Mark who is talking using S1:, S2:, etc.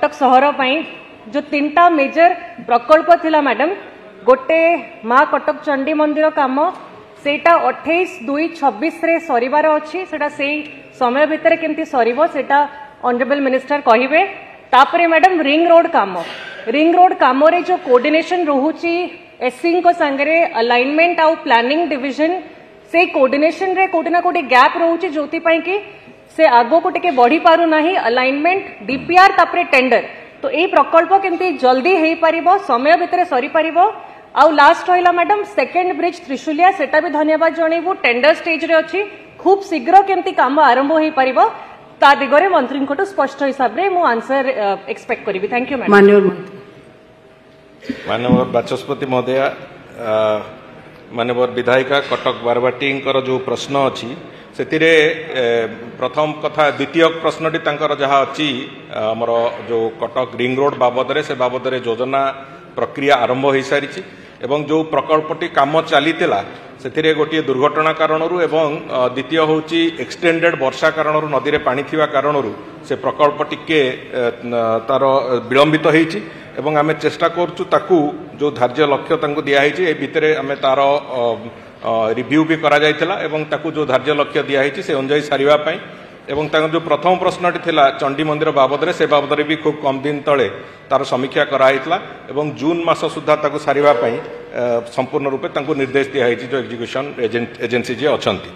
S1: कटक सहर जो 3टा मेजर प्रकल्प थिला मैडम गोटे माँ कटक चंडी मंदिर काम सेटा 28/2/26 रे सरीबार अछि सेटा सेई समय भितर केमती सरीबो सेटा ऑनरेबल मिनिस्टर कहिबे। तापरे मैडम रिंग रोड काम रे जो कोऑर्डिनेशन रहुची एससी को संगरे अलाइनमेंट आउ प्लानिंग डिवीजन से कोऑर्डिनेशन रे कोटी ना कोटी गैप रहुची जोति पई कि से आगो को टिके बढ़ी पारु नाही अलाइनमेंट डीपीआर तापरे टेंडर तो यही प्रकल्प केमती जल्दी हेई पारिबो समय भितर सरी पारिबो। आउ लास्ट रहिला मैडम सेकेंड ब्रिज त्रिशूलिया सेटा भी धन्यवाद जणैबु टेंडर स्टेज रे अछि खूब शीघ्र केमती काम आरंभ हेई पारिबो ता दिगरे मंत्री को स्पष्ट हिसाब रे मु आंसर एक्सपेक्ट करिवि। Thank you madam.
S2: माननीय बाचस्पति महोदय माननीय विधायिका कटक बारबाटी जो प्रश्न अच्छी से प्रथम कथा द्वितीय प्रश्नटी जहाँ अच्छी आमर जो कटक रिंग रोड बाबद से बाबद योजना प्रक्रिया आरंभ हो सारी एवं जो प्रकल्पटी काम चली से गोटे दुर्घटना कारण द्वितीय हूँ एक्सटेंडेड वर्षा कारण नदी में पानी थिवा कारण से प्रकल्प टिके तार विलंबित होती एवं आमे चेष्टा करचु ताकू जो धार्य लक्ष्य दिखाई ए भितर आमे तार रिव्यू भी करा जायतिला एवं ताकू जो धार्य लक्ष्य दिखाई से अनुजाई सारिबा पई एवं जो प्रथम प्रश्नटी थिला चंडी मंदिर बाबद से बाबद भी खूब कम दिन तले तार समीक्षा कराइतला एवं जून मास सुधा ताकू सारिबा पई संपूर्ण रूपे ताकू निर्देश दिखाई जो एग्जीक्यूशन एजेंसी जे अछंती।